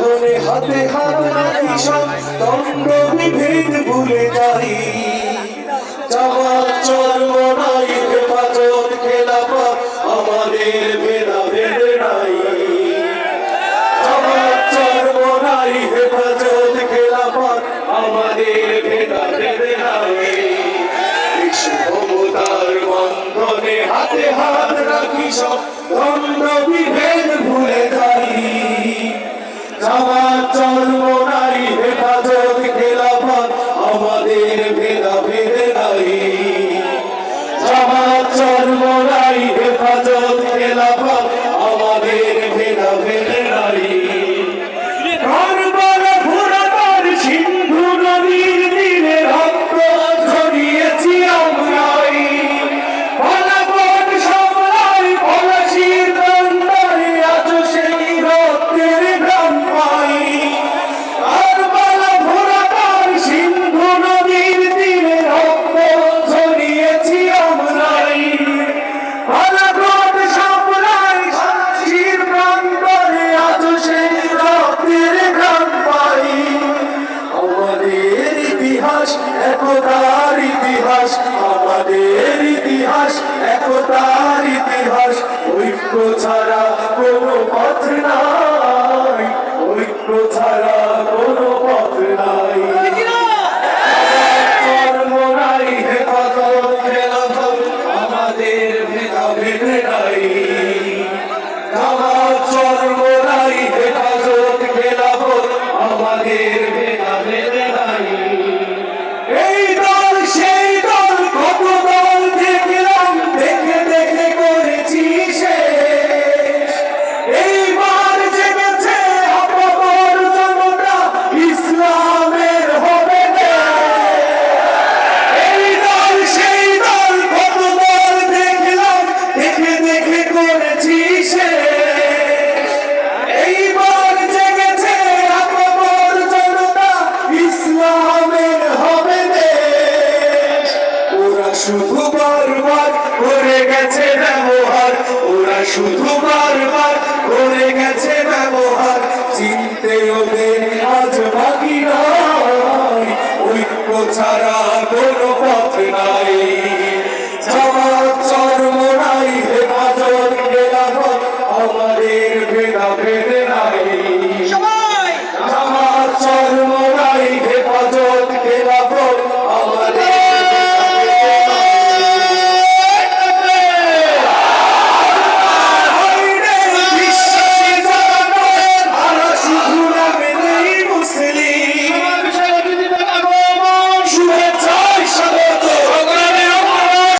বন্ধনে হাতে হাত রাখি সব দ্বন্দ্ব বিভেদ ভুলে যাই জামাত চরমনাই হেফাজত খেলাফত আমাদের ভেদাভেদ নাই জামাত চরমনাই হেফাজত খেলাফত আমাদের ভেদাভেদ নাই ক্ষমতার বন্ধনে হাতে হাত রাখি সব দ্বন্দ্ব বিভেদ ভুলে যাই জামাত চরমনাই হেফাজত খেলাফত আমাদের ভেদাভেদ নাই জামাত চরমনাই হেফাজত খেলাফত আমাদের ভেদাভেদ নাই কারবালা ফুরাতার সিন্ধু নদীর তীরে রক্ত ঝরিয়েছি আমরাই বালাকোট সামলাই পলাশীর কান্দায় আজ সেই রক্তের ঘ্রাণ পাই কারবালা ফুরাতার সিন্ধু নদীর তীরে রক্ত ঝরিয়েছি আমরাই বালাকোট সামলাই পলাশীর কান্দায় আজ সেই রক্তের ঘ্রাণ পাই আমাদের ইতিহাস একতার ইতিহাস আমাদের ইতিহাস একতার ইতিহাস ঐক্য ছাড়া কোনো পথ নাই ঐক্য ছাড়া কোনো পথ নাই চরমনাই হেফাজত খেলাফত আমাদের ভেদাভেদ নাই জামাত চরমনাই হেফাজত খেলাফত আমাদের ভেদাভেদ নাই এই দল সেই দল কত দল দেখলাম দেখে দেখে করেছি শেষ এইবার জেগেছে অপর জনতা ইসলামের হবে এই দল সেই দল কত দল দেখলাম দেখে দেখে করেছি শেষ এইবার জেগেছে অপর জনতা ইসলামের হবে দেশ ওরা শুধু বারবার করে গেছে ব্যবহার ওরা শুধু বারবার করে গেছে ব্যবহার চিনতে ওদের আজ বাকি নয় ঐক্য ছাড়া